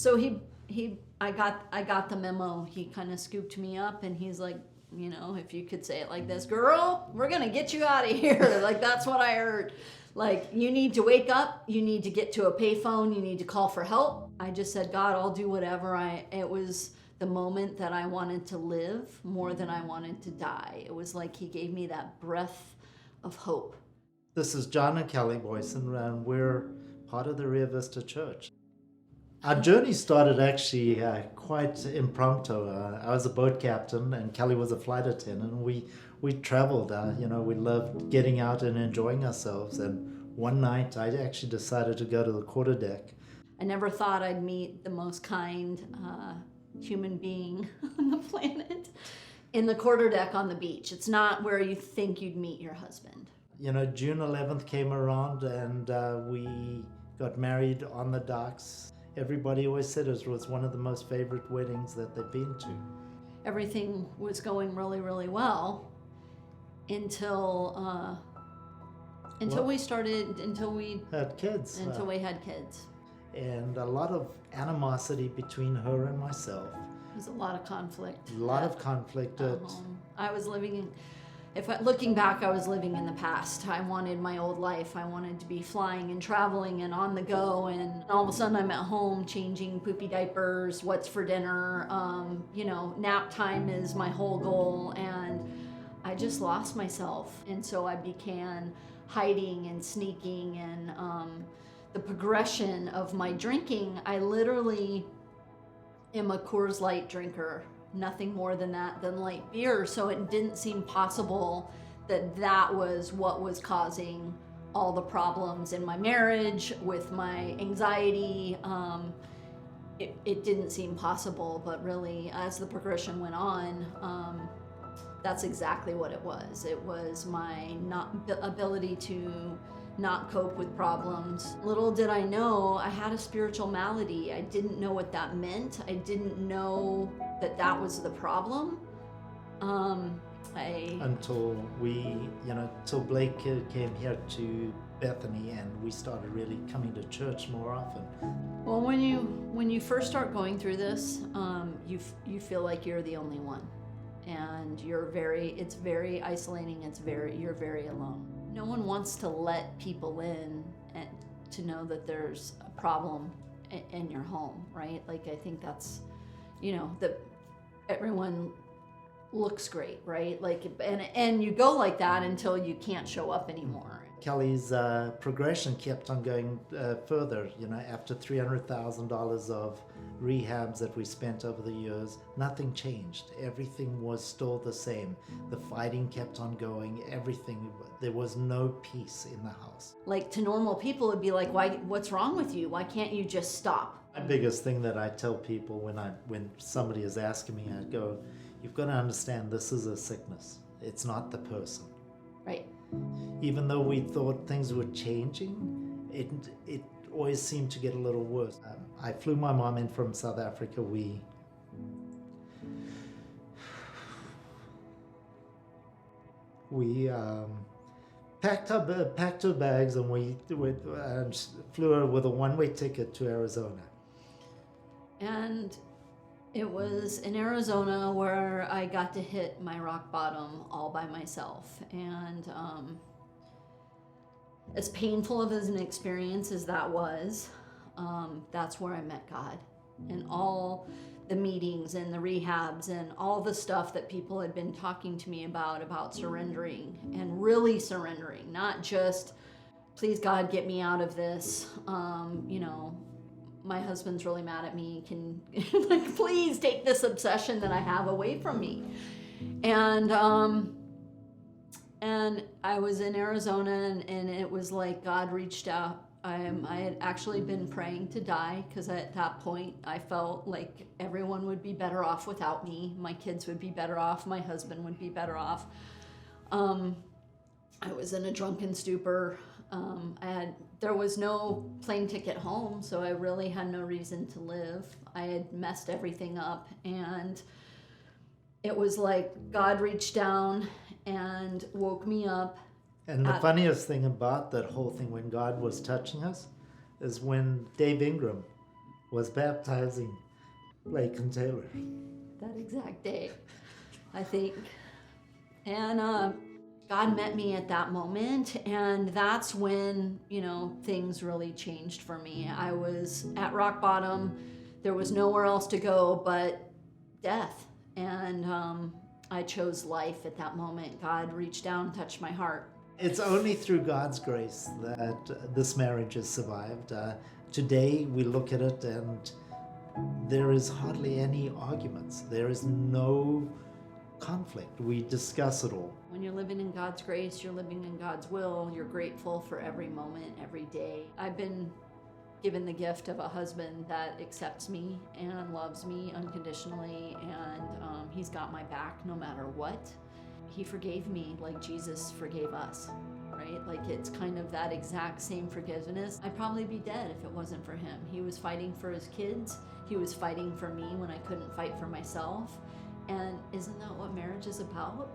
So I got the memo. He kind of scooped me up and he's like, you know, if you could say it like this, girl, we're going to get you out of here. Like, that's what I heard. Like, you need to wake up. You need to get to a payphone. You need to call for help. I just said, God, I'll do whatever. It was the moment that I wanted to live more than I wanted to die. It was like he gave me that breath of hope. This is John and Kelly Booysen, and we're part of the Rio Vista Church. Our journey started actually quite impromptu. I was a boat captain and Kelly was a flight attendant. We traveled, we loved getting out and enjoying ourselves. And one night I actually decided to go to the quarterdeck. I never thought I'd meet the most kind human being on the planet in the quarterdeck on the beach. It's not where you think you'd meet your husband. You know, June 11th came around and we got married on the docks. Everybody always said it was one of the most favorite weddings that they've been to. Everything was going really, really well until we had kids. We had kids. And a lot of animosity between her and myself. There was a lot of conflict. A lot of conflict. I was living looking back, I was living in the past. I wanted my old life. I wanted to be flying and traveling and on the go. And all of a sudden I'm at home changing poopy diapers, what's for dinner, nap time is my whole goal. And I just lost myself. And so I began hiding and sneaking and the progression of my drinking, I literally am a Coors Light drinker. Nothing more than that, than light beer. So it didn't seem possible that was what was causing all the problems in my marriage, with my anxiety. It didn't seem possible, but really, as the progression went on, that's exactly what it was. It was my ability to not cope with problems. Little did I know I had a spiritual malady. I didn't know what that meant. I didn't know that was the problem. Until Blake came here to Bethany and we started really coming to church more often. Well, when you first start going through this, you feel like you're the only one, and it's very isolating. You're very alone. No one wants to let people in and to know that there's a problem in your home, right? Like, I think that's, that everyone looks great, right? Like, and you go like that until you can't show up anymore. Kelly's progression kept on going further. After $300,000 of rehabs that we spent over the years, nothing changed. Everything was still the same. The fighting kept on going. There was no peace in the house. Like, to normal people, it'd be like, what's wrong with you? Why can't you just stop? My biggest thing that I tell people when somebody is asking me, I go, you've got to understand this is a sickness. It's not the person. Right. Even though we thought things were changing, it always seemed to get a little worse. I flew my mom in from South Africa. We packed her bags and we flew her with a one-way ticket to Arizona. And it was in Arizona where I got to hit my rock bottom all by myself. And as painful of an experience as that was, that's where I met God. And all the meetings and the rehabs and all the stuff that people had been talking to me about surrendering and really surrendering, not just, please God, get me out of this, my husband's really mad at me. Can please take this obsession that I have away from me. And I was in Arizona and it was like God reached out. I had actually been praying to die because at that point I felt like everyone would be better off without me. My kids would be better off. My husband would be better off. I was in a drunken stupor. There was no plane ticket home, so I really had no reason to live. I had messed everything up, and it was like God reached down and woke me up. And the funniest thing about that whole thing when God was touching us is when Dave Ingram was baptizing Blake and Taylor. That exact day, I think. And God met me at that moment, and that's when, things really changed for me. I was at rock bottom. There was nowhere else to go but death. And I chose life at that moment. God reached down and touched my heart. It's only through God's grace that this marriage has survived. Today we look at it and there is hardly any arguments. There is no conflict. We discuss it all. When you're living in God's grace, you're living in God's will, you're grateful for every moment, every day. I've been given the gift of a husband that accepts me and loves me unconditionally, and he's got my back no matter what. He forgave me like Jesus forgave us, right? Like, it's kind of that exact same forgiveness. I'd probably be dead if it wasn't for him. He was fighting for his kids. He was fighting for me when I couldn't fight for myself. And isn't that what marriage is about?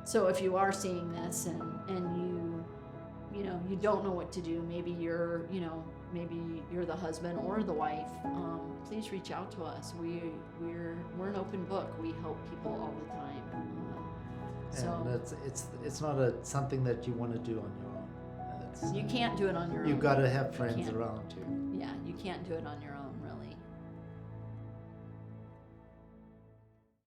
So if you are seeing this and you don't know what to do, maybe you're the husband or the wife, please reach out to us. We're an open book. We help people all the time. And it's not something that you want to do on your own. You can't do it on your own. You've got to have friends around you. Yeah, you can't do it on your own,